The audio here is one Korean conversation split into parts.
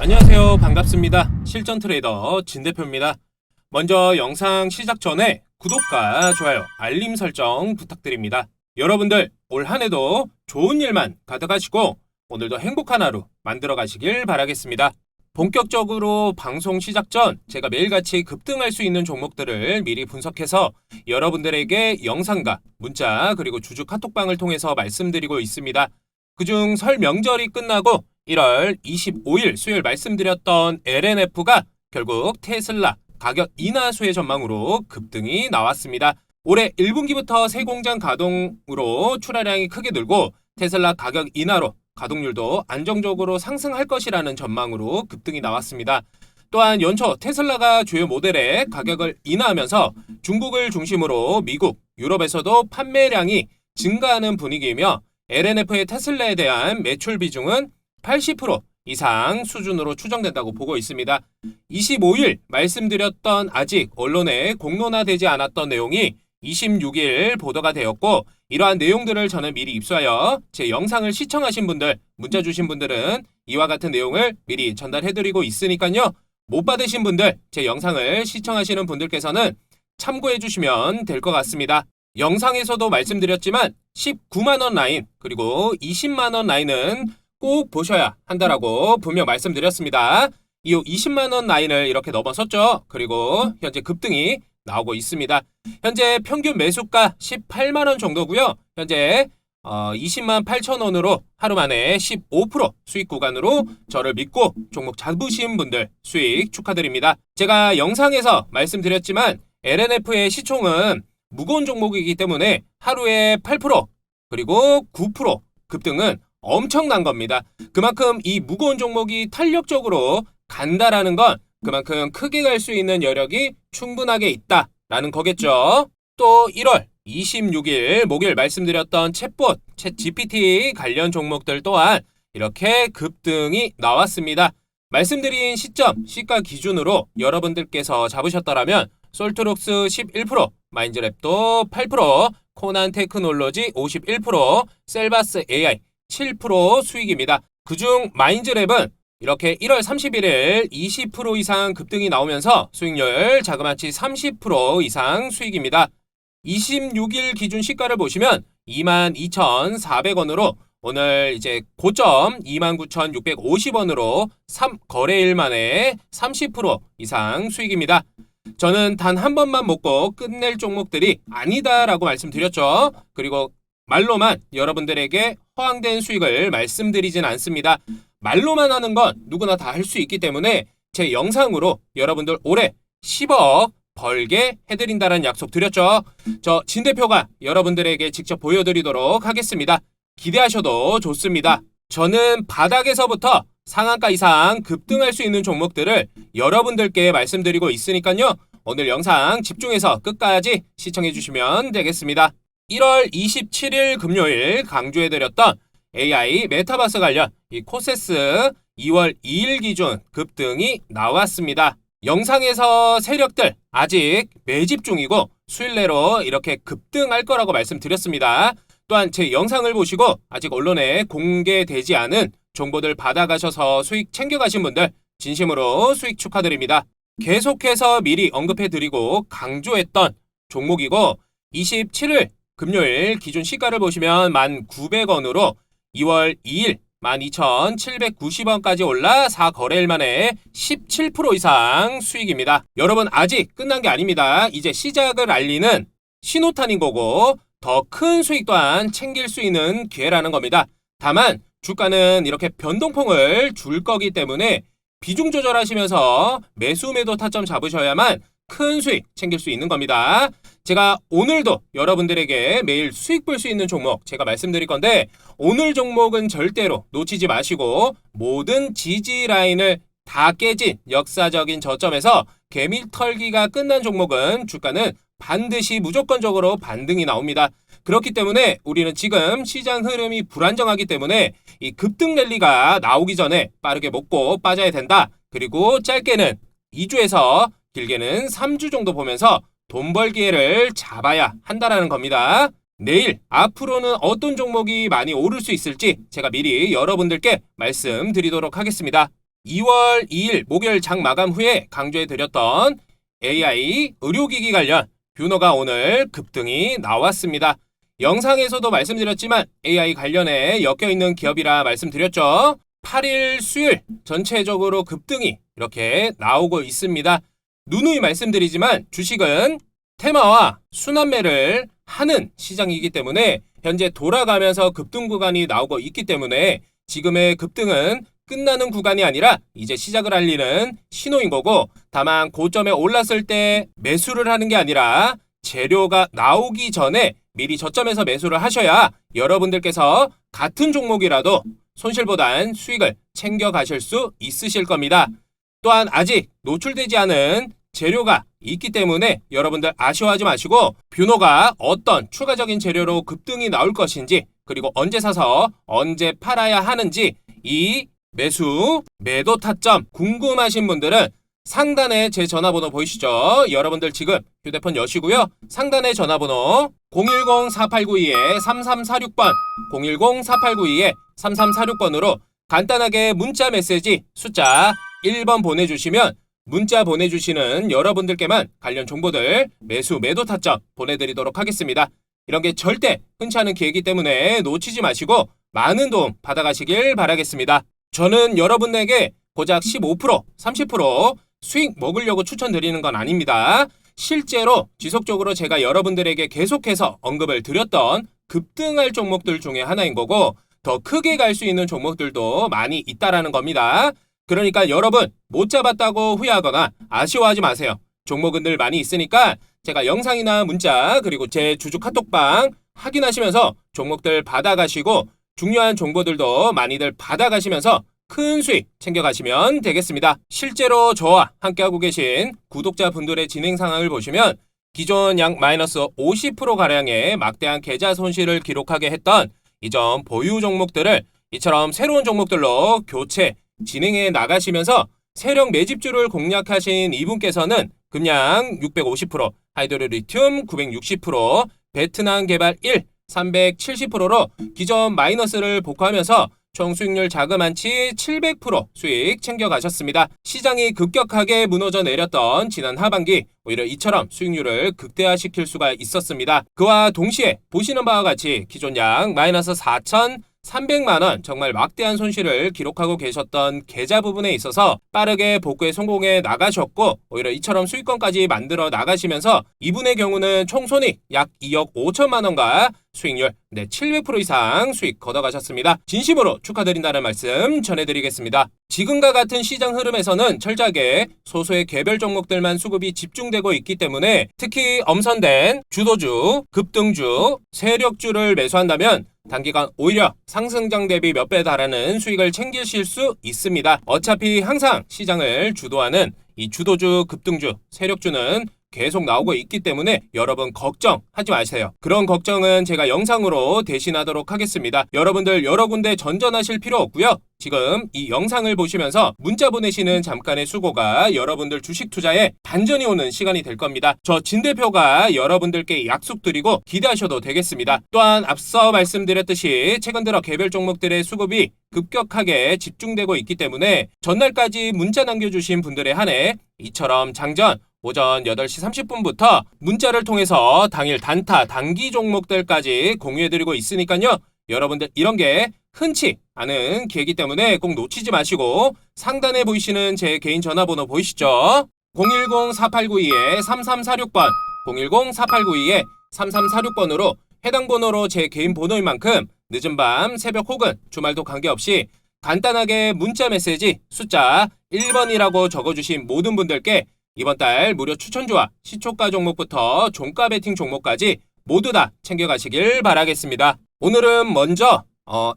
안녕하세요. 반갑습니다. 실전 트레이더 진 대표입니다. 먼저 영상 시작 전에 구독과 좋아요, 알림 설정 부탁드립니다. 여러분들 올 한 해도 좋은 일만 가득하시고 오늘도 행복한 하루 만들어 가시길 바라겠습니다. 본격적으로 방송 시작 전 제가 매일같이 급등할 수 있는 종목들을 미리 분석해서 여러분들에게 영상과 문자 그리고 주주 카톡방을 통해서 말씀드리고 있습니다. 그중 설 명절이 끝나고 1월 25일 수요일 말씀드렸던 LNF가 결국 테슬라 가격 인하수의 전망으로 급등이 나왔습니다. 올해 1분기부터 새 공장 가동으로 출하량이 크게 늘고 테슬라 가격 인하로 가동률도 안정적으로 상승할 것이라는 전망으로 급등이 나왔습니다. 또한 연초 테슬라가 주요 모델의 가격을 인하하면서 중국을 중심으로 미국, 유럽에서도 판매량이 증가하는 분위기이며 LNF의 테슬라에 대한 매출 비중은 80% 이상 수준으로 추정된다고 보고 있습니다. 25일 말씀드렸던 아직 언론에 공론화되지 않았던 내용이 26일 보도가 되었고 이러한 내용들을 저는 미리 입수하여 제 영상을 시청하신 분들, 문자 주신 분들은 이와 같은 내용을 미리 전달해드리고 있으니까요. 못 받으신 분들, 제 영상을 시청하시는 분들께서는 참고해 주시면 될 것 같습니다. 영상에서도 말씀드렸지만 19만원 라인 그리고 20만원 라인은 꼭 보셔야 한다라고 분명 말씀드렸습니다. 이후 20만원 라인을 이렇게 넘어섰죠. 그리고 현재 급등이 나오고 있습니다. 현재 평균 매수가 18만원 정도고요. 현재 20만 8천원으로 하루 만에 15% 수익 구간으로 저를 믿고 종목 잡으신 분들 수익 축하드립니다. 제가 영상에서 말씀드렸지만 LNF의 시총은 무거운 종목이기 때문에 하루에 8% 그리고 9% 급등은 엄청난 겁니다. 그만큼 이 무거운 종목이 탄력적으로 간다라는 건 그만큼 크게 갈 수 있는 여력이 충분하게 있다라는 거겠죠. 또 1월 26일 목요일 말씀드렸던 챗봇, 챗 GPT 관련 종목들 또한 이렇게 급등이 나왔습니다. 말씀드린 시점, 시가 기준으로 여러분들께서 잡으셨더라면 솔트록스 11%, 마인즈랩도 8%, 코난 테크놀로지 51%, 셀바스 AI 7% 수익입니다. 그중 마인즈랩은 이렇게 1월 31일 20% 이상 급등이 나오면서 수익률 자그마치 30% 이상 수익입니다. 26일 기준 시가를 보시면 22,400원으로 오늘 이제 고점 29,650원으로 3거래일 만에 30% 이상 수익입니다. 저는 단 한 번만 먹고 끝낼 종목들이 아니다라고 말씀드렸죠. 그리고 말로만 여러분들에게 허황된 수익을 말씀드리진 않습니다. 말로만 하는 건 누구나 다 할 수 있기 때문에 제 영상으로 여러분들 올해 10억 벌게 해드린다는 약속 드렸죠. 저 진 대표가 여러분들에게 직접 보여드리도록 하겠습니다. 기대하셔도 좋습니다. 저는 바닥에서부터 상한가 이상 급등할 수 있는 종목들을 여러분들께 말씀드리고 있으니까요. 오늘 영상 집중해서 끝까지 시청해 주시면 되겠습니다. 1월 27일 금요일 강조해드렸던 AI 메타버스 관련 이 코세스 2월 2일 기준 급등이 나왔습니다. 영상에서 세력들 아직 매집 중이고 수일 내로 이렇게 급등할 거라고 말씀드렸습니다. 또한 제 영상을 보시고 아직 언론에 공개되지 않은 정보들 받아가셔서 수익 챙겨가신 분들 진심으로 수익 축하드립니다. 계속해서 미리 언급해드리고 강조했던 종목이고 27일 금요일 기준 시가를 보시면 1,900원으로 2월 2일 12,790원까지 올라 4거래일 만에 17% 이상 수익입니다. 여러분 아직 끝난 게 아닙니다. 이제 시작을 알리는 신호탄인 거고 더 큰 수익 또한 챙길 수 있는 기회라는 겁니다. 다만 주가는 이렇게 변동폭을 줄 거기 때문에 비중 조절하시면서 매수 매도 타점 잡으셔야만 큰 수익 챙길 수 있는 겁니다. 제가 오늘도 여러분들에게 매일 수익 볼 수 있는 종목 제가 말씀드릴 건데 오늘 종목은 절대로 놓치지 마시고 모든 지지 라인을 다 깨진 역사적인 저점에서 개미털기가 끝난 종목은 주가는 반드시 무조건적으로 반등이 나옵니다. 그렇기 때문에 우리는 지금 시장 흐름이 불안정하기 때문에 이 급등 랠리가 나오기 전에 빠르게 먹고 빠져야 된다. 그리고 짧게는 2주에서 길게는 3주 정도 보면서 돈 벌 기회를 잡아야 한다라는 겁니다. 내일 앞으로는 어떤 종목이 많이 오를 수 있을지 제가 미리 여러분들께 말씀드리도록 하겠습니다. 2월 2일 목요일 장 마감 후에 강조해드렸던 AI 의료기기 관련 뷰노가 오늘 급등이 나왔습니다. 영상에서도 말씀드렸지만 AI 관련에 엮여있는 기업이라 말씀드렸죠. 8일 수요일 전체적으로 급등이 이렇게 나오고 있습니다. 누누이 말씀드리지만 주식은 테마와 순환매를 하는 시장이기 때문에 현재 돌아가면서 급등 구간이 나오고 있기 때문에 지금의 급등은 끝나는 구간이 아니라 이제 시작을 알리는 신호인 거고, 다만 고점에 올랐을 때 매수를 하는 게 아니라 재료가 나오기 전에 미리 저점에서 매수를 하셔야 여러분들께서 같은 종목이라도 손실보단 수익을 챙겨가실 수 있으실 겁니다. 또한 아직 노출되지 않은 재료가 있기 때문에 여러분들 아쉬워하지 마시고, 뷰노가 어떤 추가적인 재료로 급등이 나올 것인지, 그리고 언제 사서 언제 팔아야 하는지, 이 매수, 매도 타점 궁금하신 분들은 상단에 제 전화번호 보이시죠? 여러분들 지금 휴대폰 여시고요. 상단에 전화번호 010-4892-3346번, 010-4892-3346번으로 간단하게 문자 메시지 숫자 1번 보내주시면 문자 보내주시는 여러분들께만 관련 정보들 매수, 매도 타점 보내드리도록 하겠습니다. 이런 게 절대 흔치 않은 기회이기 때문에 놓치지 마시고 많은 도움 받아가시길 바라겠습니다. 저는 여러분에게 고작 15%, 30% 수익 먹으려고 추천드리는 건 아닙니다. 실제로 지속적으로 제가 여러분들에게 계속해서 언급을 드렸던 급등할 종목들 중에 하나인 거고, 더 크게 갈 수 있는 종목들도 많이 있다라는 겁니다. 그러니까 여러분 못 잡았다고 후회하거나 아쉬워하지 마세요. 종목은 늘 많이 있으니까 제가 영상이나 문자 그리고 제 주주 카톡방 확인하시면서 종목들 받아가시고 중요한 정보들도 많이들 받아가시면서 큰 수익 챙겨가시면 되겠습니다. 실제로 저와 함께하고 계신 구독자분들의 진행 상황을 보시면 기존 약 마이너스 50%가량의 막대한 계좌 손실을 기록하게 했던 이전 보유 종목들을 이처럼 새로운 종목들로 교체 진행해 나가시면서 세력 매집주를 공략하신 이분께서는 금량 650%, 하이드로리튬 960%, 베트남 개발 1 370%로 기존 마이너스를 복구하면서 총 수익률 자그만치 700% 수익 챙겨가셨습니다. 시장이 급격하게 무너져 내렸던 지난 하반기 오히려 이처럼 수익률을 극대화시킬 수가 있었습니다. 그와 동시에 보시는 바와 같이 기존 약 마이너스 4,300만원 정말 막대한 손실을 기록하고 계셨던 계좌 부분에 있어서 빠르게 복구에 성공해 나가셨고, 오히려 이처럼 수익권까지 만들어 나가시면서 이분의 경우는 총 손익 약 2억 5천만원과 수익률 700% 이상 수익 걷어가셨습니다. 진심으로 축하드린다는 말씀 전해드리겠습니다. 지금과 같은 시장 흐름에서는 철저하게 소수의 개별 종목들만 수급이 집중되고 있기 때문에 특히 엄선된 주도주, 급등주, 세력주를 매수한다면 단기간 오히려 상승장 대비 몇 배 달하는 수익을 챙기실 수 있습니다. 어차피 항상 시장을 주도하는 이 주도주, 급등주, 세력주는 계속 나오고 있기 때문에 여러분 걱정하지 마세요. 그런 걱정은 제가 영상으로 대신하도록 하겠습니다. 여러분들 여러 군데 전전하실 필요 없고요. 지금 이 영상을 보시면서 문자 보내시는 잠깐의 수고가 여러분들 주식 투자에 반전이 오는 시간이 될 겁니다. 저 진 대표가 여러분들께 약속드리고 기대하셔도 되겠습니다. 또한 앞서 말씀드렸듯이 최근 들어 개별 종목들의 수급이 급격하게 집중되고 있기 때문에 전날까지 문자 남겨주신 분들에 한해 이처럼 장전 오전 8시 30분부터 문자를 통해서 당일 단타, 단기 종목들까지 공유해드리고 있으니까요. 여러분들 이런 게 흔치 않은 기회이기 때문에 꼭 놓치지 마시고 상단에 보이시는 제 개인 전화번호 보이시죠? 010-4892-3346번, 010-4892-3346번으로 해당 번호로 제 개인 번호인 만큼 늦은 밤, 새벽 혹은 주말도 관계없이 간단하게 문자 메시지 숫자 1번이라고 적어주신 모든 분들께 이번 달 무료 추천주와 시초가 종목부터 종가 베팅 종목까지 모두 다 챙겨가시길 바라겠습니다. 오늘은 먼저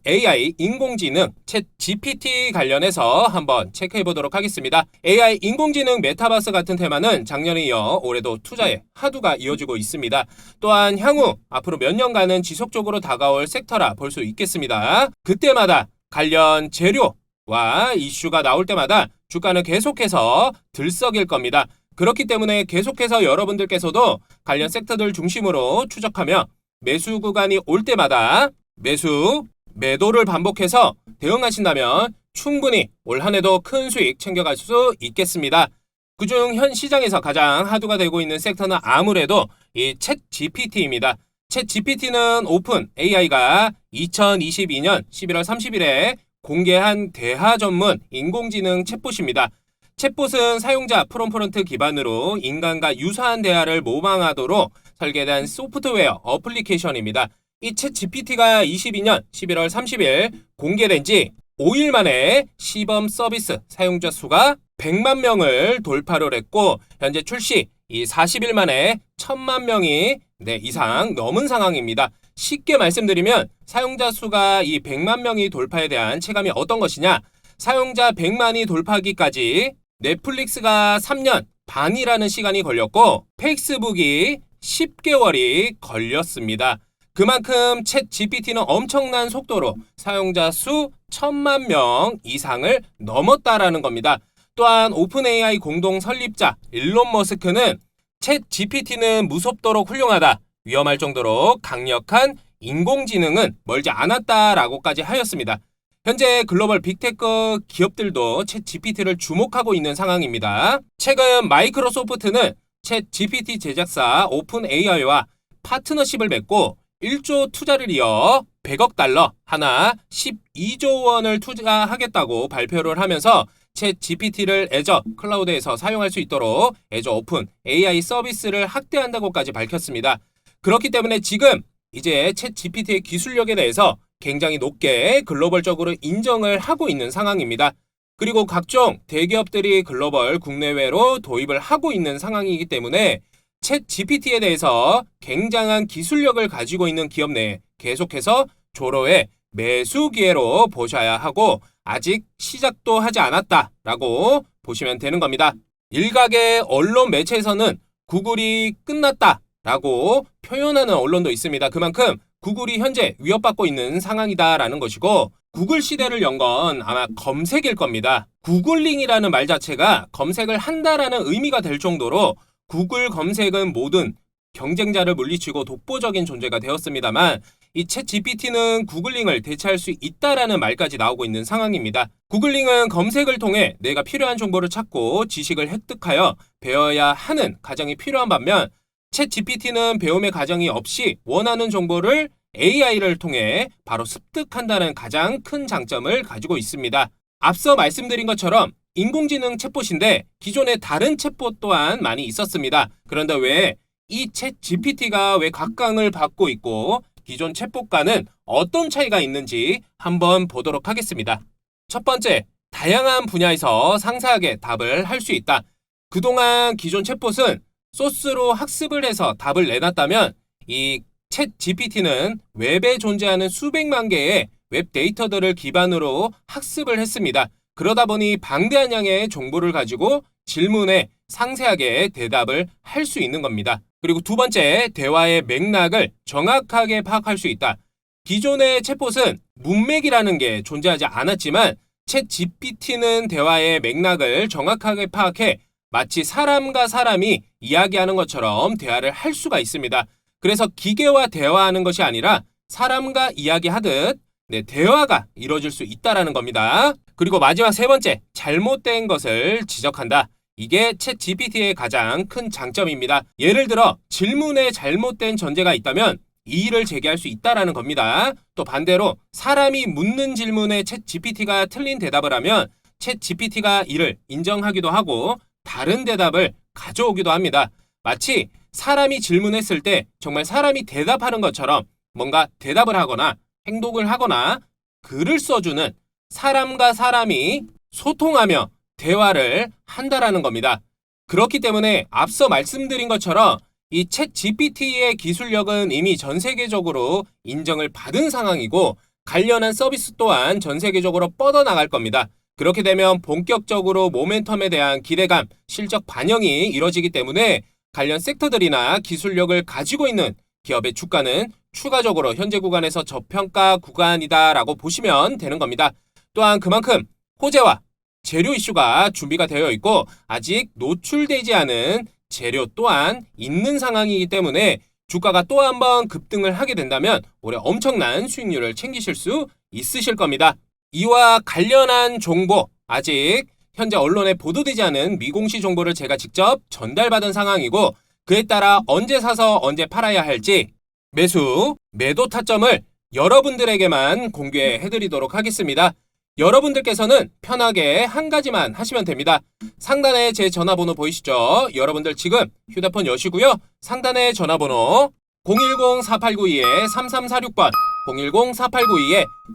AI 인공지능 챗 GPT 관련해서 한번 체크해보도록 하겠습니다. AI 인공지능 메타버스 같은 테마는 작년에 이어 올해도 투자의 하두가 이어지고 있습니다. 또한 향후 앞으로 몇 년간은 지속적으로 다가올 섹터라 볼 수 있겠습니다. 그때마다 관련 재료와 이슈가 나올 때마다 주가는 계속해서 들썩일 겁니다. 그렇기 때문에 계속해서 여러분들께서도 관련 섹터들 중심으로 추적하며 매수 구간이 올 때마다 매수, 매도를 반복해서 대응하신다면 충분히 올 한 해도 큰 수익 챙겨갈 수 있겠습니다. 그중 현 시장에서 가장 핫두가 되고 있는 섹터는 아무래도 이 챗 GPT입니다. 챗 GPT는 오픈 AI가 2022년 11월 30일에 공개한 대화 전문 인공지능 챗봇입니다. 챗봇은 사용자 프롬프트 기반으로 인간과 유사한 대화를 모방하도록 설계된 소프트웨어 어플리케이션입니다. 이 챗 GPT가 22년 11월 30일 공개된 지 5일 만에 시범 서비스 사용자 수가 100만 명을 돌파를 했고 현재 출시 이 40일 만에 1000만 명이 이상 넘은 상황입니다. 쉽게 말씀드리면 사용자 수가 이 100만 명이 돌파에 대한 체감이 어떤 것이냐? 사용자 100만이 돌파하기까지 넷플릭스가 3년 반이라는 시간이 걸렸고 페이스북이 10개월이 걸렸습니다. 그만큼 챗 GPT는 엄청난 속도로 사용자 수 1000만 명 이상을 넘었다라는 겁니다. 또한 오픈 AI 공동 설립자 일론 머스크는 챗 GPT는 무섭도록 훌륭하다, 위험할 정도로 강력한 인공지능은 멀지 않았다라고까지 하였습니다. 현재 글로벌 빅테크 기업들도 챗 GPT를 주목하고 있는 상황입니다. 최근 마이크로소프트는 챗 GPT 제작사 오픈 AI와 파트너십을 맺고 1조 투자를 이어 100억 달러, 하나 12조 원을 투자하겠다고 발표를 하면서 챗 GPT를 애저 클라우드에서 사용할 수 있도록 애저 오픈 AI 서비스를 확대한다고까지 밝혔습니다. 그렇기 때문에 지금 이제 챗 GPT의 기술력에 대해서 굉장히 높게 글로벌적으로 인정을 하고 있는 상황입니다. 그리고 각종 대기업들이 글로벌 국내외로 도입을 하고 있는 상황이기 때문에 챗 GPT에 대해서 굉장한 기술력을 가지고 있는 기업 내에 계속해서 조로의 매수 기회로 보셔야 하고 아직 시작도 하지 않았다라고 보시면 되는 겁니다. 일각의 언론 매체에서는 구글이 끝났다라고 표현하는 언론도 있습니다. 그만큼 구글이 현재 위협받고 있는 상황이다라는 것이고 구글 시대를 연 건 아마 검색일 겁니다. 구글링이라는 말 자체가 검색을 한다라는 의미가 될 정도로 구글 검색은 모든 경쟁자를 물리치고 독보적인 존재가 되었습니다만 이 챗 GPT는 구글링을 대체할 수 있다라는 말까지 나오고 있는 상황입니다. 구글링은 검색을 통해 내가 필요한 정보를 찾고 지식을 획득하여 배워야 하는 과정이 필요한 반면 챗 GPT는 배움의 과정이 없이 원하는 정보를 AI를 통해 바로 습득한다는 가장 큰 장점을 가지고 있습니다. 앞서 말씀드린 것처럼 인공지능 챗봇인데 기존에 다른 챗봇 또한 많이 있었습니다. 그런데 왜 이 챗 GPT가 왜 각광을 받고 있고 기존 챗봇과는 어떤 차이가 있는지 한번 보도록 하겠습니다. 첫 번째, 다양한 분야에서 상세하게 답을 할 수 있다. 그동안 기존 챗봇은 소스로 학습을 해서 답을 내놨다면 이 챗 GPT는 웹에 존재하는 수백만 개의 웹 데이터들을 기반으로 학습을 했습니다. 그러다 보니 방대한 양의 정보를 가지고 질문에 상세하게 대답을 할 수 있는 겁니다. 그리고 두 번째, 대화의 맥락을 정확하게 파악할 수 있다. 기존의 챗봇은 문맥이라는 게 존재하지 않았지만 챗 GPT는 대화의 맥락을 정확하게 파악해 마치 사람과 사람이 이야기하는 것처럼 대화를 할 수가 있습니다. 그래서 기계와 대화하는 것이 아니라 사람과 이야기하듯 대화가 이루어질 수 있다는 겁니다. 그리고 마지막 세 번째, 잘못된 것을 지적한다. 이게 챗 GPT의 가장 큰 장점입니다. 예를 들어 질문에 잘못된 전제가 있다면 이의를 제기할 수 있다는 겁니다. 또 반대로 사람이 묻는 질문에 챗 GPT가 틀린 대답을 하면 챗 GPT가 이를 인정하기도 하고 다른 대답을 가져오기도 합니다. 마치 사람이 질문했을 때 정말 사람이 대답하는 것처럼 뭔가 대답을 하거나 행동을 하거나 글을 써주는 사람과 사람이 소통하며 대화를 한다라는 겁니다. 그렇기 때문에 앞서 말씀드린 것처럼 이 챗 GPT의 기술력은 이미 전 세계적으로 인정을 받은 상황이고 관련한 서비스 또한 전 세계적으로 뻗어나갈 겁니다. 그렇게 되면 본격적으로 모멘텀에 대한 기대감, 실적 반영이 이뤄지기 때문에 관련 섹터들이나 기술력을 가지고 있는 기업의 주가는 추가적으로 현재 구간에서 저평가 구간이다라고 보시면 되는 겁니다. 또한 그만큼 호재와 재료 이슈가 준비가 되어 있고 아직 노출되지 않은 재료 또한 있는 상황이기 때문에 주가가 또 한 번 급등을 하게 된다면 올해 엄청난 수익률을 챙기실 수 있으실 겁니다. 이와 관련한 정보, 아직 현재 언론에 보도되지 않은 미공시 정보를 제가 직접 전달받은 상황이고, 그에 따라 언제 사서 언제 팔아야 할지 매수, 매도 타점을 여러분들에게만 공개해드리도록 하겠습니다. 여러분들께서는 편하게 한 가지만 하시면 됩니다. 상단에 제 전화번호 보이시죠? 여러분들 지금 휴대폰 여시고요. 상단에 전화번호 010-4892-3346번,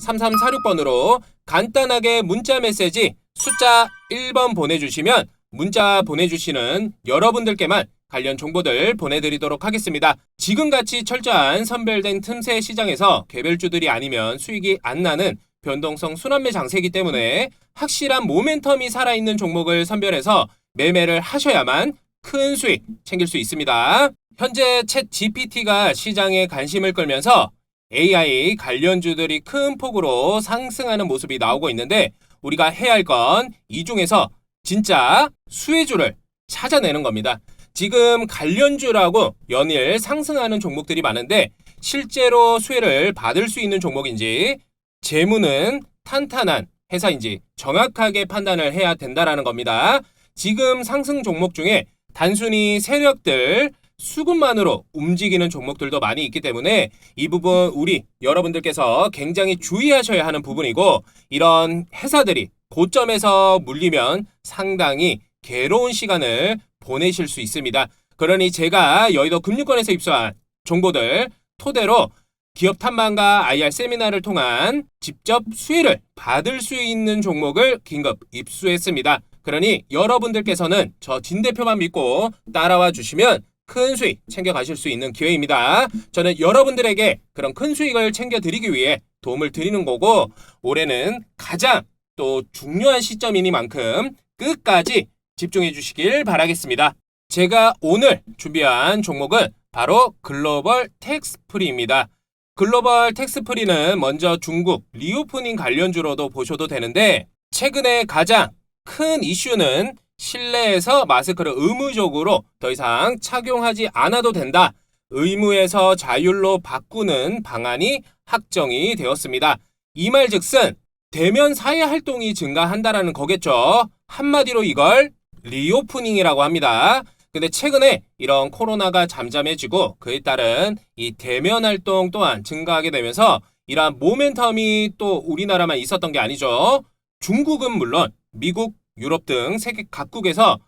010-4892-3346번으로 간단하게 문자 메시지 숫자 1번 보내주시면 문자 보내주시는 여러분들께만 관련 정보들 보내드리도록 하겠습니다. 지금같이 철저한 선별된 틈새 시장에서 개별주들이 아니면 수익이 안 나는 변동성 순환매 장세이기 때문에 확실한 모멘텀이 살아있는 종목을 선별해서 매매를 하셔야만 큰 수익 챙길 수 있습니다. 현재 챗 GPT가 시장에 관심을 끌면서 AI 관련주들이 큰 폭으로 상승하는 모습이 나오고 있는데, 우리가 해야 할 건 이 중에서 진짜 수혜주를 찾아내는 겁니다. 지금 관련주라고 연일 상승하는 종목들이 많은데 실제로 수혜를 받을 수 있는 종목인지, 재무는 탄탄한 회사인지 정확하게 판단을 해야 된다는 겁니다. 지금 상승 종목 중에 단순히 세력들, 수급만으로 움직이는 종목들도 많이 있기 때문에 이 부분 우리 여러분들께서 굉장히 주의하셔야 하는 부분이고, 이런 회사들이 고점에서 물리면 상당히 괴로운 시간을 보내실 수 있습니다. 그러니 제가 여의도 금융권에서 입수한 정보들 토대로 기업 탐방과 IR 세미나를 통한 직접 수혜를 받을 수 있는 종목을 긴급 입수했습니다. 그러니 여러분들께서는 저 진 대표만 믿고 따라와 주시면 큰 수익 챙겨가실 수 있는 기회입니다. 저는 여러분들에게 그런 큰 수익을 챙겨드리기 위해 도움을 드리는 거고, 올해는 가장 또 중요한 시점이니만큼 끝까지 집중해 주시길 바라겠습니다. 제가 오늘 준비한 종목은 바로 글로벌 텍스프리입니다. 글로벌 텍스프리는 먼저 중국 리오프닝 관련주로도 보셔도 되는데, 최근에 가장 큰 이슈는 실내에서 마스크를 의무적으로 더 이상 착용하지 않아도 된다, 의무에서 자율로 바꾸는 방안이 확정이 되었습니다. 이 말즉슨 대면 사회 활동이 증가한다라는 거겠죠. 한마디로 이걸 리오프닝이라고 합니다. 근데 최근에 이런 코로나가 잠잠해지고 그에 따른 이 대면 활동 또한 증가하게 되면서 이러한 모멘텀이 또 우리나라만 있었던 게 아니죠. 중국은 물론 미국, 유럽 등 세계 각국에서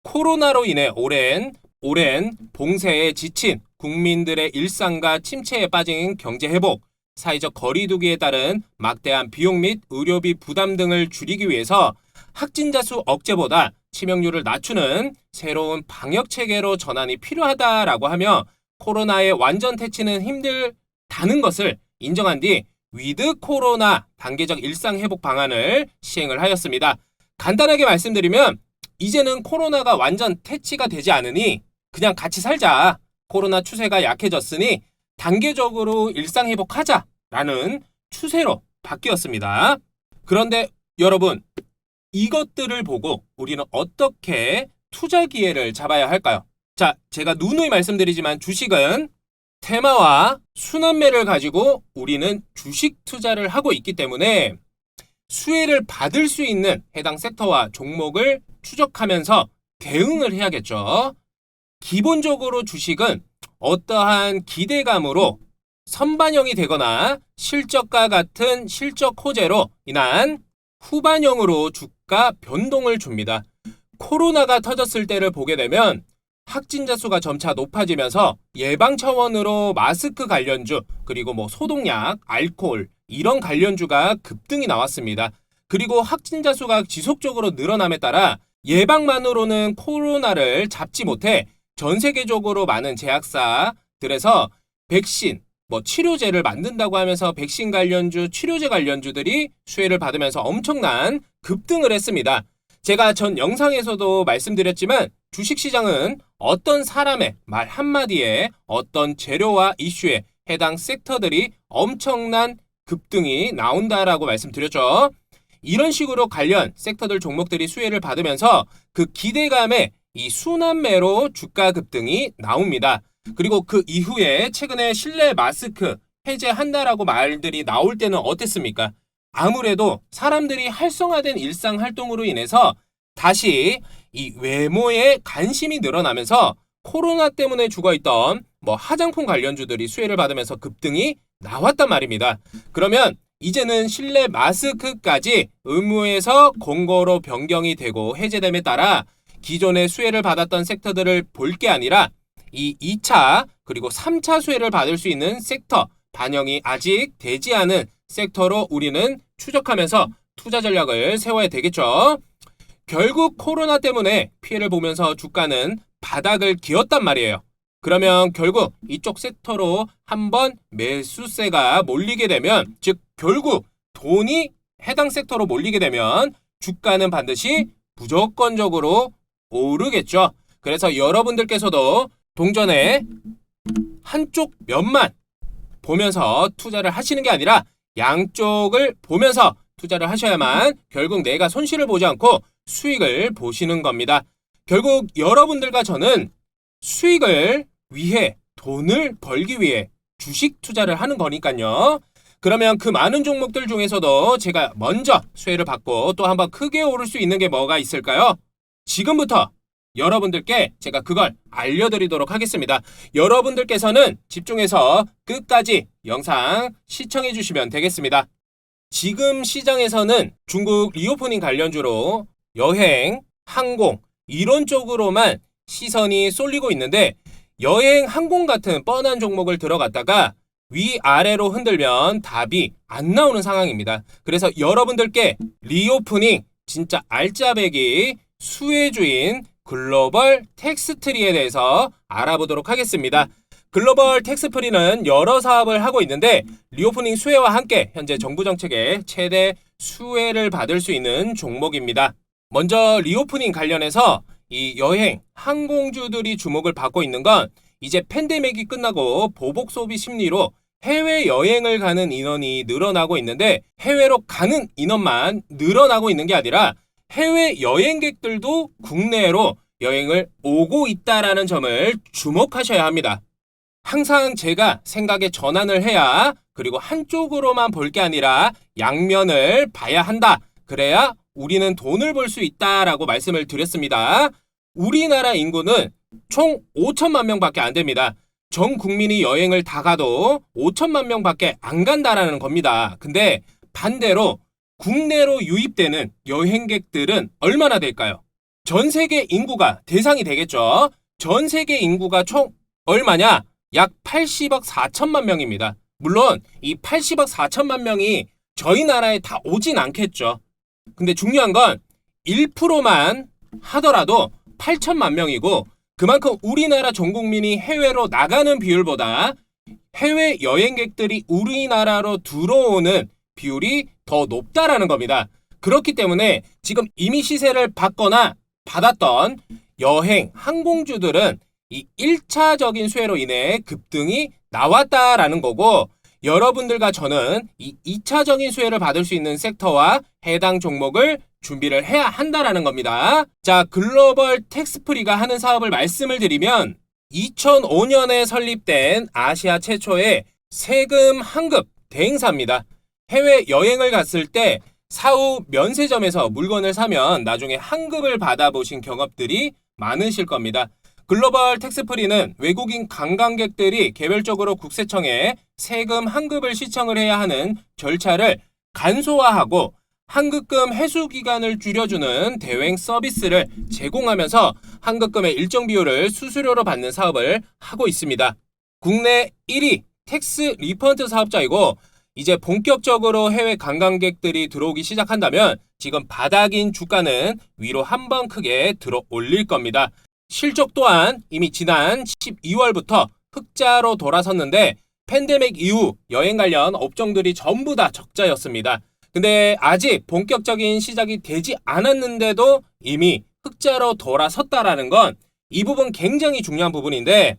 코로나로 인해 오랜 봉쇄에 지친 국민들의 일상과 침체에 빠진 경제 회복, 사회적 거리두기에 따른 막대한 비용 및 의료비 부담 등을 줄이기 위해서 확진자 수 억제보다 치명률을 낮추는 새로운 방역 체계로 전환이 필요하다라고 하며, 코로나의 완전 퇴치는 힘들다는 것을 인정한 뒤 위드 코로나 단계적 일상 회복 방안을 시행을 하였습니다. 간단하게 말씀드리면 이제는 코로나가 완전 퇴치가 되지 않으니 그냥 같이 살자, 코로나 추세가 약해졌으니 단계적으로 일상 회복하자라는 추세로 바뀌었습니다. 그런데 여러분, 이것들을 보고 우리는 어떻게 투자 기회를 잡아야 할까요? 자, 제가 누누이 말씀드리지만 주식은 테마와 순환매를 가지고 우리는 주식 투자를 하고 있기 때문에 수혜를 받을 수 있는 해당 섹터와 종목을 추적하면서 대응을 해야겠죠. 기본적으로 주식은 어떠한 기대감으로 선반영이 되거나 실적과 같은 실적 호재로 인한 후반영으로 주가 변동을 줍니다. 코로나가 터졌을 때를 보게 되면 확진자 수가 점차 높아지면서 예방 차원으로 마스크 관련주, 그리고 소독약, 알코올 이런 관련주가 급등이 나왔습니다. 그리고 확진자 수가 지속적으로 늘어남에 따라 예방만으로는 코로나를 잡지 못해 전 세계적으로 많은 제약사들에서 백신, 치료제를 만든다고 하면서 백신 관련주, 치료제 관련주들이 수혜를 받으면서 엄청난 급등을 했습니다. 제가 전 영상에서도 말씀드렸지만 주식시장은 어떤 사람의 말 한마디에 어떤 재료와 이슈에 해당 섹터들이 엄청난 급등이 나온다라고 말씀드렸죠. 이런 식으로 관련 섹터들 종목들이 수혜를 받으면서 그 기대감에 이 순환매로 주가 급등이 나옵니다. 그리고 그 이후에 최근에 실내 마스크 해제한다라고 말들이 나올 때는 어땠습니까? 아무래도 사람들이 활성화된 일상 활동으로 인해서 다시 이 외모에 관심이 늘어나면서 코로나 때문에 죽어있던 화장품 관련주들이 수혜를 받으면서 급등이 나왔단 말입니다. 그러면 이제는 실내 마스크까지 의무에서 공고로 변경이 되고 해제됨에 따라 기존의 수혜를 받았던 섹터들을 볼 게 아니라 이 2차 그리고 3차 수혜를 받을 수 있는 섹터, 반영이 아직 되지 않은 섹터로 우리는 추적하면서 투자 전략을 세워야 되겠죠. 결국 코로나 때문에 피해를 보면서 주가는 바닥을 기었단 말이에요. 그러면 결국 이쪽 섹터로 한번 매수세가 몰리게 되면, 즉 결국 돈이 해당 섹터로 몰리게 되면 주가는 반드시 무조건적으로 오르겠죠. 그래서 여러분들께서도 동전의 한쪽 면만 보면서 투자를 하시는 게 아니라 양쪽을 보면서 투자를 하셔야만 결국 내가 손실을 보지 않고 수익을 보시는 겁니다. 결국 여러분들과 저는 수익을 위해, 돈을 벌기 위해 주식 투자를 하는 거니까요. 그러면 그 많은 종목들 중에서도 제가 먼저 수혜를 받고 또 한번 크게 오를 수 있는 게 뭐가 있을까요? 지금부터 여러분들께 제가 그걸 알려드리도록 하겠습니다. 여러분들께서는 집중해서 끝까지 영상 시청해 주시면 되겠습니다. 지금 시장에서는 중국 리오프닝 관련주로 여행, 항공 이런 쪽으로만 시선이 쏠리고 있는데, 여행, 항공 같은 뻔한 종목을 들어갔다가 위아래로 흔들면 답이 안 나오는 상황입니다. 그래서 여러분들께 리오프닝 진짜 알짜배기 수혜주인 글로벌 텍스트리에 대해서 알아보도록 하겠습니다. 글로벌 텍스프리는 여러 사업을 하고 있는데 리오프닝 수혜와 함께 현재 정부 정책의 최대 수혜를 받을 수 있는 종목입니다. 먼저 리오프닝 관련해서 이 여행, 항공주들이 주목을 받고 있는 건 이제 팬데믹이 끝나고 보복 소비 심리로 해외여행을 가는 인원이 늘어나고 있는데, 해외로 가는 인원만 늘어나고 있는 게 아니라 해외 여행객들도 국내로 여행을 오고 있다라는 점을 주목하셔야 합니다. 항상 제가 생각에 전환을 해야, 그리고 한쪽으로만 볼 게 아니라 양면을 봐야 한다. 그래야 우리는 돈을 벌 수 있다라고 말씀을 드렸습니다. 우리나라 인구는 총 5천만 명밖에 안 됩니다. 전 국민이 여행을 다 가도 5천만 명밖에 안 간다라는 겁니다. 근데 반대로 국내로 유입되는 여행객들은 얼마나 될까요? 전 세계 인구가 대상이 되겠죠. 전 세계 인구가 총 얼마냐? 약 80억 4천만 명입니다. 물론 이 80억 4천만 명이 저희 나라에 다 오진 않겠죠. 근데 중요한 건 1%만 하더라도 8천만 명이고, 그만큼 우리나라 전 국민이 해외로 나가는 비율보다 해외 여행객들이 우리나라로 들어오는 비율이 더 높다라는 겁니다. 그렇기 때문에 지금 이미 시세를 받거나 받았던 여행, 항공주들은 이 1차적인 수혜로 인해 급등이 나왔다라는 거고, 여러분들과 저는 이 2차적인 수혜를 받을 수 있는 섹터와 해당 종목을 준비를 해야 한다라는 겁니다. 자, 글로벌 텍스프리가 하는 사업을 말씀을 드리면 2005년에 설립된 아시아 최초의 세금 환급 대행사입니다. 해외 여행을 갔을 때 사후 면세점에서 물건을 사면 나중에 환급을 받아보신 경험들이 많으실 겁니다. 글로벌 텍스프리는 외국인 관광객들이 개별적으로 국세청에 세금 환급을 신청을 해야 하는 절차를 간소화하고 환급금 회수 기간을 줄여주는 대행 서비스를 제공하면서 환급금의 일정 비율을 수수료로 받는 사업을 하고 있습니다. 국내 1위 텍스 리펀트 사업자이고, 이제 본격적으로 해외 관광객들이 들어오기 시작한다면 지금 바닥인 주가는 위로 한번 크게 들어 올릴 겁니다. 실적 또한 이미 지난 12월부터 흑자로 돌아섰는데, 팬데믹 이후 여행 관련 업종들이 전부 다 적자였습니다. 근데 아직 본격적인 시작이 되지 않았는데도 이미 흑자로 돌아섰다라는 건 이 부분 굉장히 중요한 부분인데,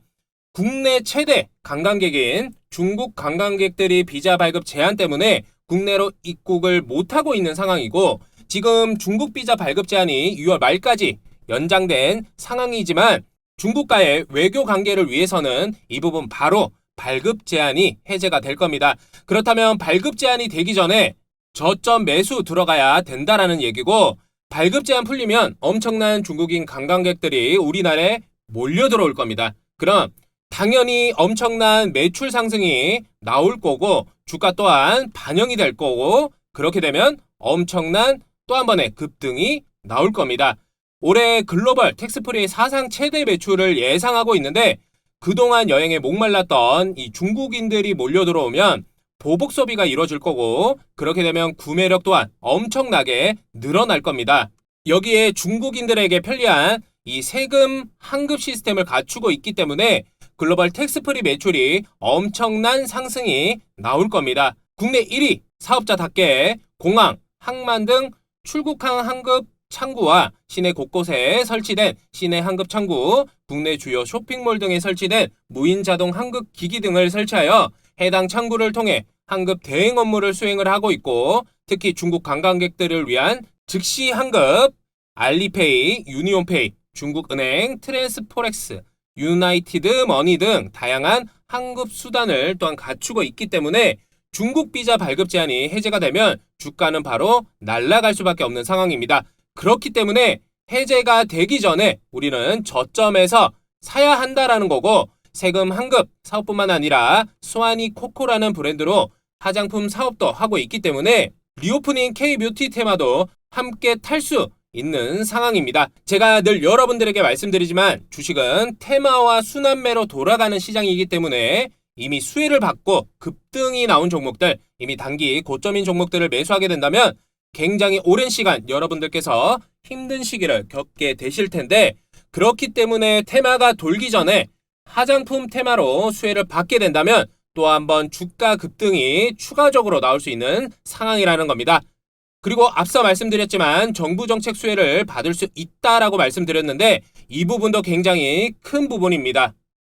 국내 최대 관광객인 중국 관광객들이 비자 발급 제한 때문에 국내로 입국을 못하고 있는 상황이고, 지금 중국 비자 발급 제한이 6월 말까지 연장된 상황이지만 중국과의 외교 관계를 위해서는 이 부분 바로 발급 제한이 해제가 될 겁니다. 그렇다면 발급 제한이 되기 전에 저점 매수 들어가야 된다라는 얘기고, 발급 제한 풀리면 엄청난 중국인 관광객들이 우리나라에 몰려 들어올 겁니다. 그럼 당연히 엄청난 매출 상승이 나올 거고, 주가 또한 반영이 될 거고, 그렇게 되면 엄청난 또 한 번의 급등이 나올 겁니다. 올해 글로벌 텍스프리 사상 최대 매출을 예상하고 있는데, 그동안 여행에 목말랐던 이 중국인들이 몰려 들어오면 보복 소비가 이루어질 거고, 그렇게 되면 구매력 또한 엄청나게 늘어날 겁니다. 여기에 중국인들에게 편리한 이 세금 환급 시스템을 갖추고 있기 때문에 글로벌 텍스프리 매출이 엄청난 상승이 나올 겁니다. 국내 1위 사업자답게 공항, 항만 등 출국항 환급 창구와 시내 곳곳에 설치된 시내 환급 창구, 국내 주요 쇼핑몰 등에 설치된 무인 자동 환급 기기 등을 설치하여 해당 창구를 통해 환급 대행 업무를 수행을 하고 있고, 특히 중국 관광객들을 위한 즉시 환급, 알리페이, 유니온페이, 중국은행, 트랜스포렉스, 유나이티드 머니 등 다양한 환급 수단을 또한 갖추고 있기 때문에 중국 비자 발급 제한이 해제가 되면 주가는 바로 날아갈 수밖에 없는 상황입니다. 그렇기 때문에 해제가 되기 전에 우리는 저점에서 사야 한다라는 거고, 세금 환급 사업뿐만 아니라 스와니 코코라는 브랜드로 화장품 사업도 하고 있기 때문에 리오프닝 K뷰티 테마도 함께 탈 수 있는 상황입니다. 제가 늘 여러분들에게 말씀드리지만 주식은 테마와 순환매로 돌아가는 시장이기 때문에 이미 수혜를 받고 급등이 나온 종목들, 이미 단기 고점인 종목들을 매수하게 된다면 굉장히 오랜 시간 여러분들께서 힘든 시기를 겪게 되실 텐데, 그렇기 때문에 테마가 돌기 전에 화장품 테마로 수혜를 받게 된다면 또 한번 주가 급등이 추가적으로 나올 수 있는 상황이라는 겁니다. 그리고 앞서 말씀드렸지만 정부 정책 수혜를 받을 수 있다라고 말씀드렸는데, 이 부분도 굉장히 큰 부분입니다.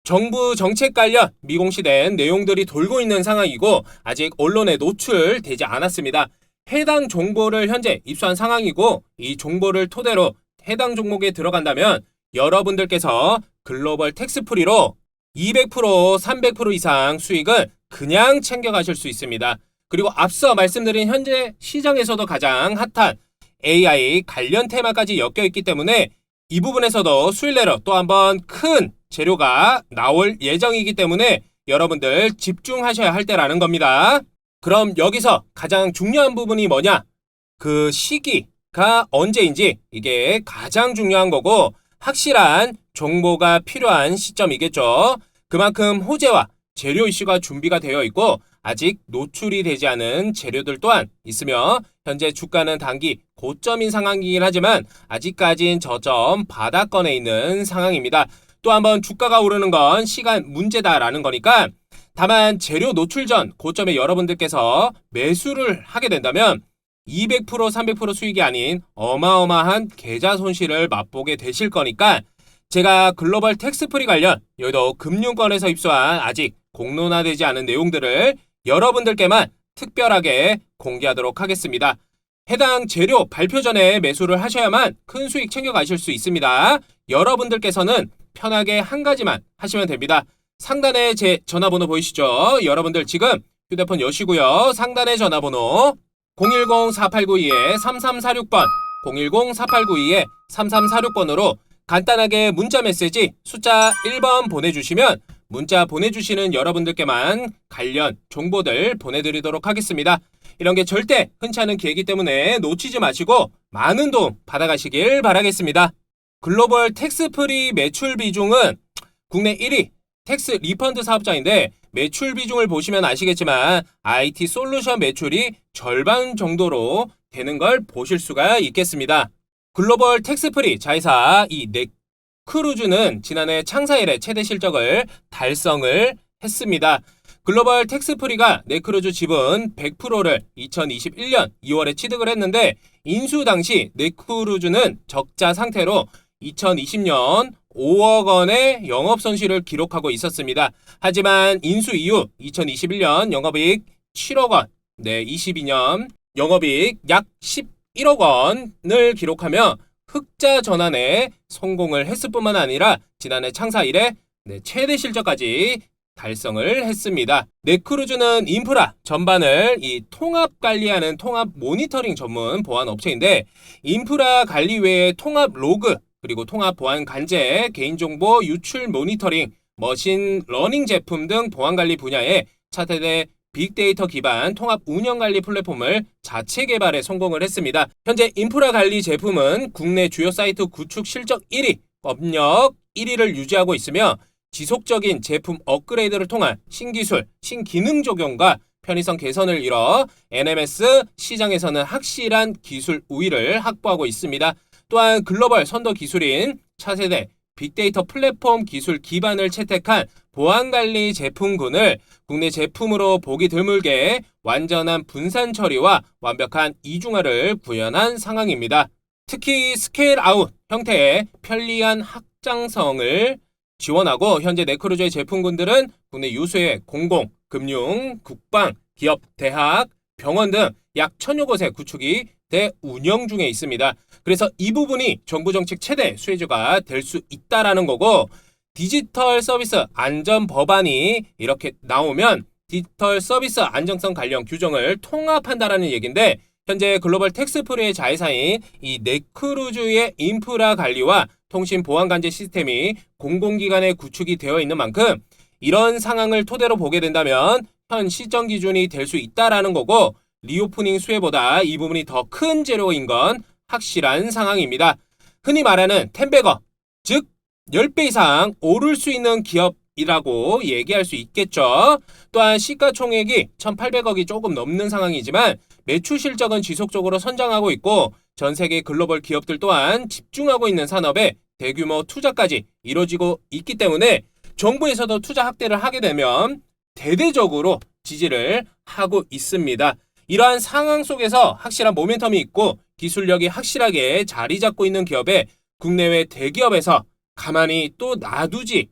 정부 정책 관련 미공시된 내용들이 돌고 있는 상황이고 아직 언론에 노출되지 않았습니다. 해당 정보를 현재 입수한 상황이고, 이 정보를 토대로 해당 종목에 들어간다면 여러분들께서 글로벌 텍스프리로 200%, 300% 이상 수익을 그냥 챙겨가실 수 있습니다. 그리고 앞서 말씀드린 현재 시장에서도 가장 핫한 AI 관련 테마까지 엮여있기 때문에 이 부분에서도 수익 내로 또 한번 큰 재료가 나올 예정이기 때문에 여러분들 집중하셔야 할 때라는 겁니다. 그럼 여기서 가장 중요한 부분이 뭐냐? 그 시기가 언제인지, 이게 가장 중요한 거고 확실한 정보가 필요한 시점이겠죠. 그만큼 호재와 재료 이슈가 준비가 되어 있고 아직 노출이 되지 않은 재료들 또한 있으며, 현재 주가는 단기 고점인 상황이긴 하지만 아직까진 저점 바닥권에 있는 상황입니다. 또 한번 주가가 오르는 건 시간 문제다라는 거니까, 다만 재료 노출 전 고점에 여러분들께서 매수를 하게 된다면 200%, 300% 수익이 아닌 어마어마한 계좌 손실을 맛보게 되실 거니까, 제가 글로벌 텍스프리 관련 여의도 금융권에서 입수한 아직 공론화되지 않은 내용들을 여러분들께만 특별하게 공개하도록 하겠습니다. 해당 재료 발표 전에 매수를 하셔야만 큰 수익 챙겨가실 수 있습니다. 여러분들께서는 편하게 한 가지만 하시면 됩니다. 상단에 제 전화번호 보이시죠? 여러분들 지금 휴대폰 여시고요. 상단의 전화번호 010-4892-3346번, 010-4892-3346번으로 간단하게 문자 메시지 숫자 1번 보내주시면 문자 보내주시는 여러분들께만 관련 정보들 보내드리도록 하겠습니다. 이런 게 절대 흔치 않은 기회이기 때문에 놓치지 마시고 많은 도움 받아가시길 바라겠습니다. 글로벌 텍스프리 매출 비중은 국내 1위 텍스 리펀드 사업자인데, 매출 비중을 보시면 아시겠지만 IT 솔루션 매출이 절반 정도로 되는 걸 보실 수가 있겠습니다. 글로벌 텍스프리 자회사 이 넥크루즈는 지난해 창사 이래 최대 실적을 달성을 했습니다. 글로벌 텍스프리가 넥크루즈 지분 100%를 2021년 2월에 취득을 했는데, 인수 당시 넥크루즈는 적자 상태로 2020년 5억 원의 영업손실을 기록하고 있었습니다. 하지만 인수 이후 2021년 영업이익 7억 원, 22년 영업이익 약 11억 원을 기록하며 흑자 전환에 성공을 했을 뿐만 아니라 지난해 창사 이래 최대 실적까지 달성을 했습니다. 네크루즈는 인프라 전반을 이 통합 관리하는 통합 모니터링 전문 보안 업체인데, 인프라 관리 외에 통합 로그, 그리고 통합 보안 관제, 개인정보 유출 모니터링, 머신 러닝 제품 등 보안 관리 분야에 차세대 빅데이터 기반 통합 운영 관리 플랫폼을 자체 개발에 성공을 했습니다. 현재 인프라 관리 제품은 국내 주요 사이트 구축 실적 1위, 법력 1위를 유지하고 있으며, 지속적인 제품 업그레이드를 통한 신기술, 신기능 적용과 편의성 개선을 이뤄 NMS 시장에서는 확실한 기술 우위를 확보하고 있습니다. 또한 글로벌 선도 기술인 차세대 빅데이터 플랫폼 기술 기반을 채택한 보안관리 제품군을 국내 제품으로 보기 드물게 완전한 분산 처리와 완벽한 이중화를 구현한 상황입니다. 특히 스케일 아웃 형태의 편리한 확장성을 지원하고, 현재 네크루즈의 제품군들은 국내 유수의 공공, 금융, 국방, 기업, 대학, 병원 등 약 1000여 곳의 구축이 대운영 중에 있습니다. 그래서 이 부분이 정부 정책 최대 수혜주가 될 수 있다라는 거고, 디지털 서비스 안전 법안이 이렇게 나오면 디지털 서비스 안정성 관련 규정을 통합한다라는 얘기인데, 현재 글로벌 텍스프리의 자회사인 이 네크루즈의 인프라 관리와 통신 보안 관제 시스템이 공공기관에 구축이 되어 있는 만큼, 이런 상황을 토대로 보게 된다면 현 시정 기준이 될 수 있다라는 거고, 리오프닝 수혜보다 이 부분이 더 큰 재료인 건 확실한 상황입니다. 흔히 말하는 10배거, 즉 10배 이상 오를 수 있는 기업이라고 얘기할 수 있겠죠. 또한 시가총액이 1,800억이 조금 넘는 상황이지만 매출 실적은 지속적으로 성장하고 있고, 전 세계 글로벌 기업들 또한 집중하고 있는 산업에 대규모 투자까지 이루어지고 있기 때문에 정부에서도 투자 확대를 하게 되면 대대적으로 지지를 하고 있습니다. 이러한 상황 속에서 확실한 모멘텀이 있고 기술력이 확실하게 자리 잡고 있는 기업에 국내외 대기업에서 가만히 또 놔두지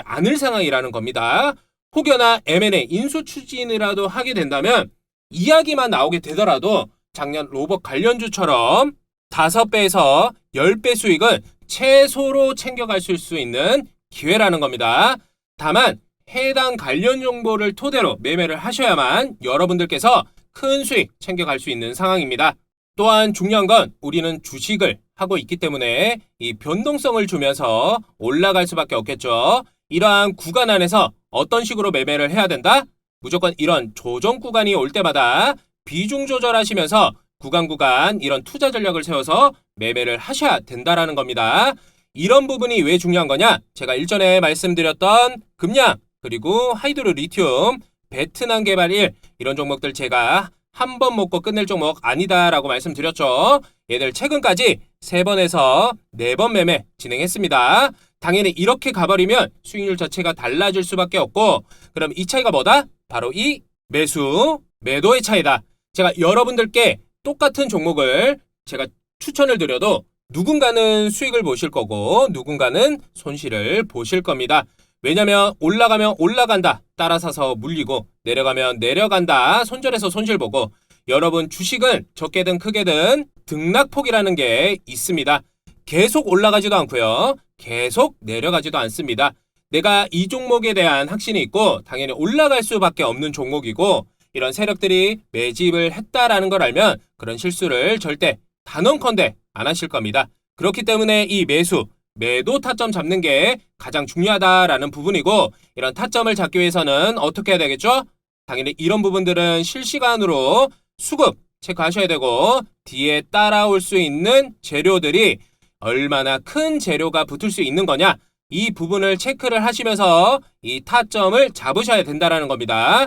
않을 상황이라는 겁니다. 혹여나 M&A 인수 추진이라도 하게 된다면, 이야기만 나오게 되더라도 작년 로봇 관련주처럼 5배에서 10배 수익은 최소로 챙겨갈 수 있는 기회라는 겁니다. 다만 해당 관련 정보를 토대로 매매를 하셔야만 여러분들께서 큰 수익 챙겨갈 수 있는 상황입니다. 또한 중요한 건 우리는 주식을 하고 있기 때문에 이 변동성을 주면서 올라갈 수밖에 없겠죠. 이러한 구간 안에서 어떤 식으로 매매를 해야 된다? 무조건 이런 조정 구간이 올 때마다 비중 조절하시면서 구간 이런 투자 전략을 세워서 매매를 하셔야 된다라는 겁니다. 이런 부분이 왜 중요한 거냐? 제가 일전에 말씀드렸던 금양, 그리고 하이드로 리튬, 베트남 개발 1, 이런 종목들 제가 한 번 먹고 끝낼 종목 아니다라고 말씀드렸죠. 얘들 최근까지 3번에서 4번 매매 진행했습니다. 당연히 이렇게 가버리면 수익률 자체가 달라질 수밖에 없고, 그럼 이 차이가 뭐다? 바로 이 매수, 매도의 차이다. 제가 여러분들께 똑같은 종목을 제가 추천을 드려도 누군가는 수익을 보실 거고 누군가는 손실을 보실 겁니다. 왜냐면 올라가면 올라간다 따라 사서 물리고, 내려가면 내려간다 손절해서 손실 보고, 여러분 주식은 적게든 크게든 등락폭이라는 게 있습니다. 계속 올라가지도 않고요, 계속 내려가지도 않습니다. 내가 이 종목에 대한 확신이 있고 당연히 올라갈 수밖에 없는 종목이고, 이런 세력들이 매집을 했다라는 걸 알면 그런 실수를 절대 단언컨대 안 하실 겁니다. 그렇기 때문에 이 매수, 매도 타점 잡는 게 가장 중요하다라는 부분이고, 이런 타점을 잡기 위해서는 어떻게 해야 되겠죠? 당연히 이런 부분들은 실시간으로 수급 체크하셔야 되고, 뒤에 따라올 수 있는 재료들이 얼마나 큰 재료가 붙을 수 있는 거냐, 이 부분을 체크를 하시면서 이 타점을 잡으셔야 된다는 겁니다.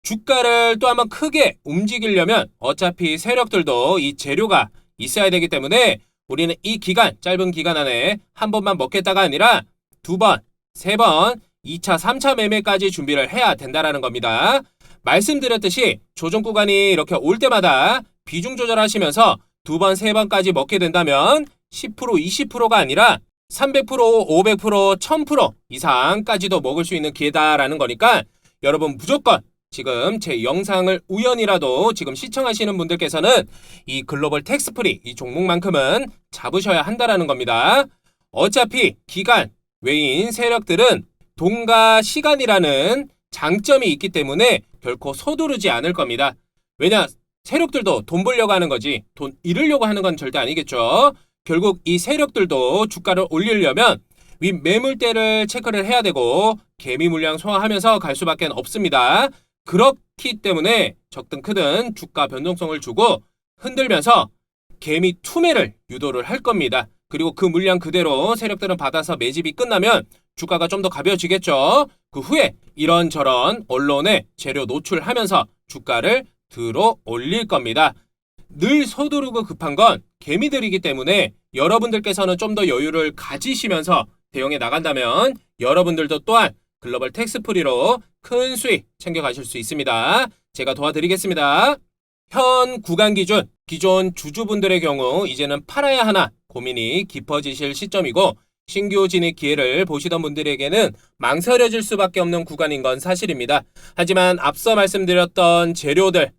주가를 또 한번 크게 움직이려면 어차피 세력들도 이 재료가 있어야 되기 때문에 우리는 이 기간, 짧은 기간 안에 한 번만 먹겠다가 아니라 2번, 3번, 2차, 3차 매매까지 준비를 해야 된다는 겁니다. 말씀드렸듯이 조정 구간이 이렇게 올 때마다 비중 조절하시면서 2번, 3번까지 먹게 된다면 10%, 20%가 아니라 300%, 500%, 1000% 이상까지도 먹을 수 있는 기회다라는 거니까, 여러분 무조건 지금 제 영상을 우연이라도 지금 시청하시는 분들께서는 이 글로벌 텍스프리 이 종목만큼은 잡으셔야 한다라는 겁니다. 어차피 기간 외인 세력들은 돈과 시간이라는 장점이 있기 때문에 결코 서두르지 않을 겁니다. 왜냐? 세력들도 돈 벌려고 하는 거지 돈 잃으려고 하는 건 절대 아니겠죠. 결국 이 세력들도 주가를 올리려면 위 매물대를 체크를 해야 되고 개미 물량 소화하면서 갈 수밖에 없습니다. 그렇기 때문에 적든 크든 주가 변동성을 주고 흔들면서 개미 투매를 유도를 할 겁니다. 그리고 그 물량 그대로 세력들은 받아서 매집이 끝나면 주가가 좀 더 가벼워지겠죠. 그 후에 이런저런 언론에 재료 노출하면서 주가를 들어 올릴 겁니다. 늘 서두르고 급한 건 개미들이기 때문에 여러분들께서는 좀 더 여유를 가지시면서 대응해 나간다면 여러분들도 또한 글로벌 텍스프리로 큰 수익 챙겨가실 수 있습니다. 제가 도와드리겠습니다. 현 구간 기존 주주분들의 경우 이제는 팔아야 하나 고민이 깊어지실 시점이고 신규 진입 기회를 보시던 분들에게는 망설여질 수밖에 없는 구간인 건 사실입니다. 하지만 앞서 말씀드렸던 재료들,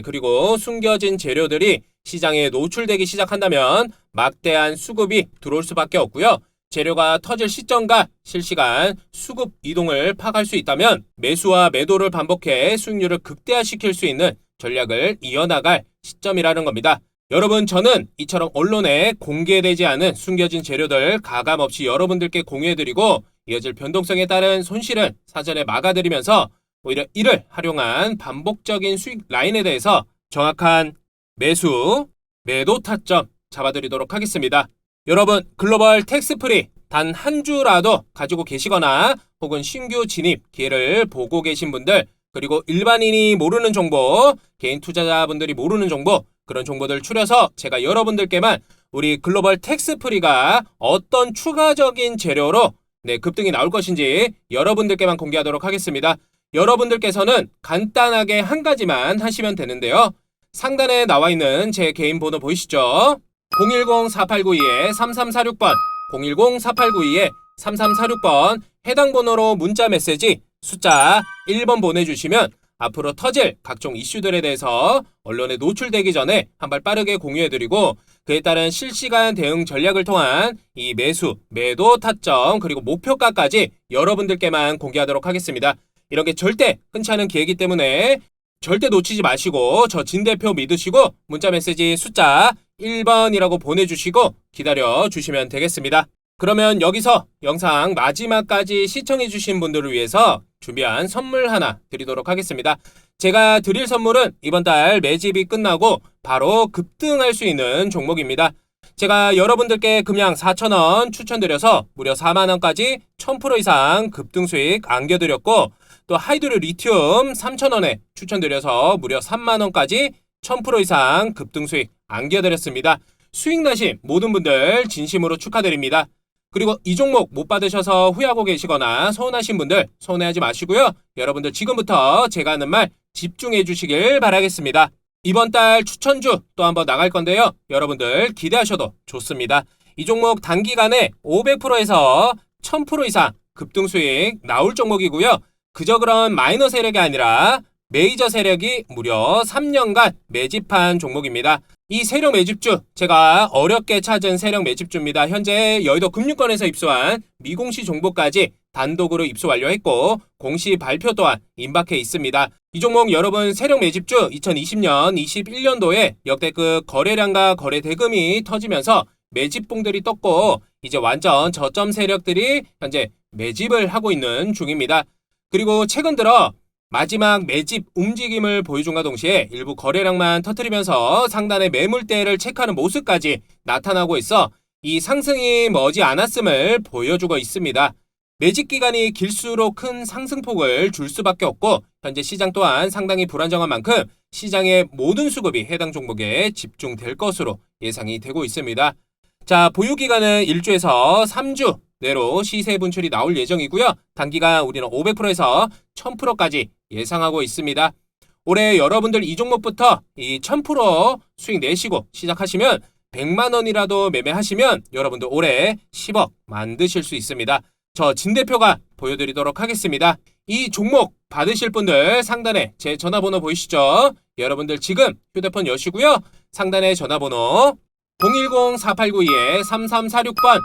그리고 숨겨진 재료들이 시장에 노출되기 시작한다면 막대한 수급이 들어올 수밖에 없고요. 재료가 터질 시점과 실시간 수급 이동을 파악할 수 있다면 매수와 매도를 반복해 수익률을 극대화시킬 수 있는 전략을 이어나갈 시점이라는 겁니다. 여러분, 저는 이처럼 언론에 공개되지 않은 숨겨진 재료들 가감없이 여러분들께 공유해드리고 이어질 변동성에 따른 손실은 사전에 막아드리면서 오히려 이를 활용한 반복적인 수익 라인에 대해서 정확한 매수, 매도 타점 잡아드리도록 하겠습니다. 여러분, 글로벌 텍스프리 단 한 주라도 가지고 계시거나 혹은 신규 진입 기회를 보고 계신 분들, 그리고 일반인이 모르는 정보, 개인 투자자분들이 모르는 정보, 그런 정보들 추려서 제가 여러분들께만 우리 글로벌 텍스프리가 어떤 추가적인 재료로 급등이 나올 것인지 여러분들께만 공개하도록 하겠습니다. 여러분들께서는 간단하게 한 가지만 하시면 되는데요. 상단에 나와 있는 제 개인 번호 보이시죠? 010-4892-3346번, 010-4892-3346번 해당 번호로 문자 메시지 숫자 1번 보내주시면 앞으로 터질 각종 이슈들에 대해서 언론에 노출되기 전에 한 발 빠르게 공유해드리고 그에 따른 실시간 대응 전략을 통한 이 매수, 매도 타점 그리고 목표가까지 여러분들께만 공개하도록 하겠습니다. 이런 게 절대 흔치 않은 기회이기 때문에 절대 놓치지 마시고 저 진 대표 믿으시고 문자 메시지 숫자 1번이라고 보내주시고 기다려주시면 되겠습니다. 그러면 여기서 영상 마지막까지 시청해주신 분들을 위해서 준비한 선물 하나 드리도록 하겠습니다. 제가 드릴 선물은 이번 달 매집이 끝나고 바로 급등할 수 있는 종목입니다. 제가 여러분들께 금양 4,000원 추천드려서 무려 4만원까지 1000% 이상 급등 수익 안겨드렸고 또 하이드로 리튬 3,000원에 추천드려서 무려 3만원까지 1000% 이상 급등 수익 안겨드렸습니다. 수익 나신 모든 분들 진심으로 축하드립니다. 그리고 이 종목 못 받으셔서 후회하고 계시거나 서운하신 분들 서운해하지 마시고요. 여러분들 지금부터 제가 하는 말 집중해 주시길 바라겠습니다. 이번 달 추천주 또 한번 나갈 건데요. 여러분들 기대하셔도 좋습니다. 이 종목 단기간에 500%에서 1000% 이상 급등 수익 나올 종목이고요. 그저 그런 마이너 세력이 아니라 메이저 세력이 무려 3년간 매집한 종목입니다. 이 세력 매집주, 제가 어렵게 찾은 세력 매집주입니다. 현재 여의도 금융권에서 입수한 미공시 정보까지 단독으로 입수 완료했고 공시 발표 또한 임박해 있습니다. 이 종목 여러분 세력 매집주 2020년, 21년도에 역대급 거래량과 거래 대금이 터지면서 매집봉들이 떴고 이제 완전 저점 세력들이 현재 매집을 하고 있는 중입니다. 그리고 최근 들어 마지막 매집 움직임을 보여준과 동시에 일부 거래량만 터뜨리면서 상단의 매물대를 체크하는 모습까지 나타나고 있어 이 상승이 머지 않았음을 보여주고 있습니다. 매집 기간이 길수록 큰 상승폭을 줄 수밖에 없고 현재 시장 또한 상당히 불안정한 만큼 시장의 모든 수급이 해당 종목에 집중될 것으로 예상이 되고 있습니다. 자, 보유 기간은 1주에서 3주 내로 시세 분출이 나올 예정이고요. 단기간 우리는 500%에서 1000%까지 예상하고 있습니다. 올해 여러분들 이 종목부터 이 1000% 수익 내시고 시작하시면 100만 원이라도 매매하시면 여러분들 올해 10억 만드실 수 있습니다. 저 진 대표가 보여드리도록 하겠습니다. 이 종목 받으실 분들 상단에 제 전화번호 보이시죠? 여러분들 지금 휴대폰 여시고요. 상단에 전화번호 010-4892-3346번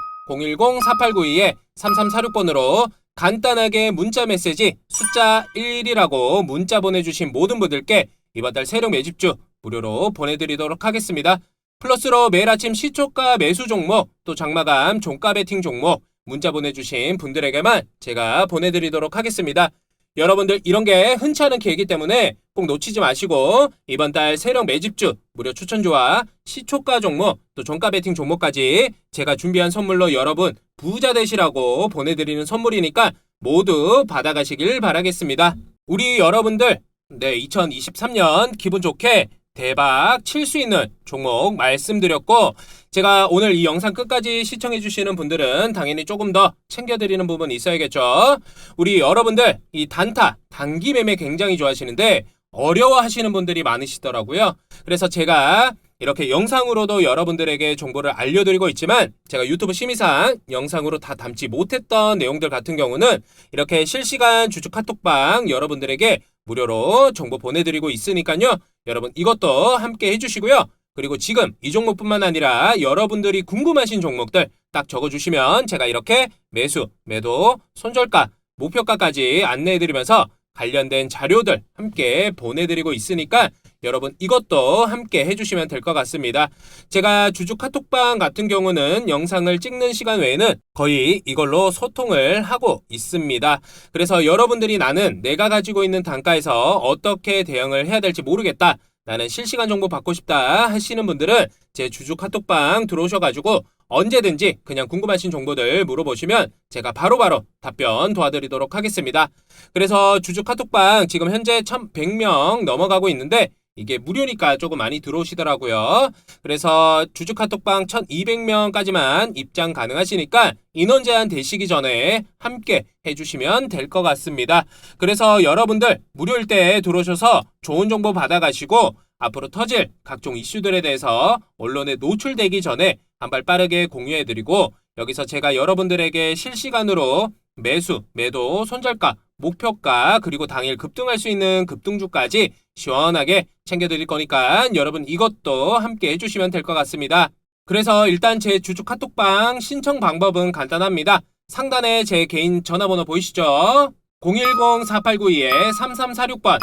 010-4892-3346번으로 간단하게 문자 메시지 숫자 11이라고 문자 보내주신 모든 분들께 이번 달 세력 매집주 무료로 보내드리도록 하겠습니다. 플러스로 매일 아침 시초가 매수 종목, 또 장마감 종가 베팅 종목 문자 보내주신 분들에게만 제가 보내드리도록 하겠습니다. 여러분들 이런 게 흔치 않은 기회이기 때문에 꼭 놓치지 마시고 이번 달 세력 매집주 무료 추천주와 시초가 종목, 또 종가 베팅 종목까지 제가 준비한 선물로 여러분 부자 되시라고 보내드리는 선물이니까 모두 받아가시길 바라겠습니다. 우리 여러분들 2023년 기분 좋게 대박 칠 수 있는 종목 말씀드렸고, 제가 오늘 이 영상 끝까지 시청해주시는 분들은 당연히 조금 더 챙겨드리는 부분이 있어야겠죠. 우리 여러분들 이 단타, 단기 매매 굉장히 좋아하시는데 어려워하시는 분들이 많으시더라고요. 그래서 제가 이렇게 영상으로도 여러분들에게 정보를 알려드리고 있지만 제가 유튜브 심의상 영상으로 다 담지 못했던 내용들 같은 경우는 이렇게 실시간 주주 카톡방 여러분들에게 무료로 정보 보내드리고 있으니까요. 여러분 이것도 함께 해주시고요. 그리고 지금 이 종목뿐만 아니라 여러분들이 궁금하신 종목들 딱 적어주시면 제가 이렇게 매수, 매도, 손절가, 목표가까지 안내해드리면서 관련된 자료들 함께 보내드리고 있으니까 여러분 이것도 함께 해주시면 될 것 같습니다. 제가 주주 카톡방 같은 경우는 영상을 찍는 시간 외에는 거의 이걸로 소통을 하고 있습니다. 그래서 여러분들이 나는 내가 가지고 있는 단가에서 어떻게 대응을 해야 될지 모르겠다, 나는 실시간 정보 받고 싶다 하시는 분들은 제 주주 카톡방 들어오셔가지고 언제든지 그냥 궁금하신 정보들 물어보시면 제가 바로바로 답변 도와드리도록 하겠습니다. 그래서 주주 카톡방 지금 현재 1100명 넘어가고 있는데 이게 무료니까 조금 많이 들어오시더라고요. 그래서 주주 카톡방 1200명까지만 입장 가능하시니까 인원 제한 되시기 전에 함께 해주시면 될 것 같습니다. 그래서 여러분들 무료일 때 들어오셔서 좋은 정보 받아가시고 앞으로 터질 각종 이슈들에 대해서 언론에 노출되기 전에 한 발 빠르게 공유해드리고, 여기서 제가 여러분들에게 실시간으로 매수, 매도, 손절가, 목표가, 그리고 당일 급등할 수 있는 급등주까지 시원하게 챙겨드릴 거니까 여러분 이것도 함께 해주시면 될 것 같습니다. 그래서 일단 제 주주 카톡방 신청 방법은 간단합니다. 상단에 제 개인 전화번호 보이시죠? 010-4892-3346번,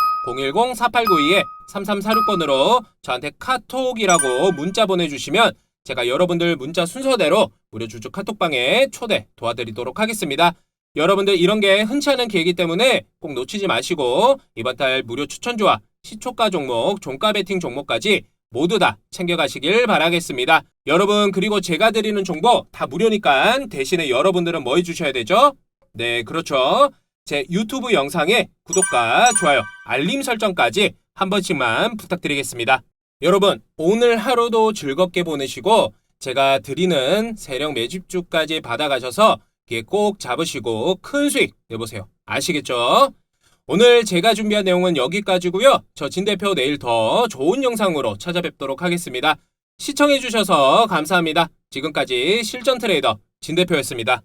010-4892-3346번으로 저한테 카톡이라고 문자 보내주시면 제가 여러분들 문자 순서대로 무료 주주 카톡방에 초대 도와드리도록 하겠습니다. 여러분들 이런 게 흔치 않은 기회이기 때문에 꼭 놓치지 마시고 이번 달 무료 추천주와 시초가 종목, 종가 베팅 종목까지 모두 다 챙겨가시길 바라겠습니다. 여러분 그리고 제가 드리는 정보 다 무료니까 대신에 여러분들은 뭐 해주셔야 되죠? 네, 그렇죠. 제 유튜브 영상에 구독과 좋아요, 알림 설정까지 한 번씩만 부탁드리겠습니다. 여러분 오늘 하루도 즐겁게 보내시고 제가 드리는 세력 매집주까지 받아가셔서 기회 꼭 잡으시고 큰 수익 내보세요. 아시겠죠? 오늘 제가 준비한 내용은 여기까지고요. 저 진 대표 내일 더 좋은 영상으로 찾아뵙도록 하겠습니다. 시청해주셔서 감사합니다. 지금까지 실전 트레이더 진 대표였습니다.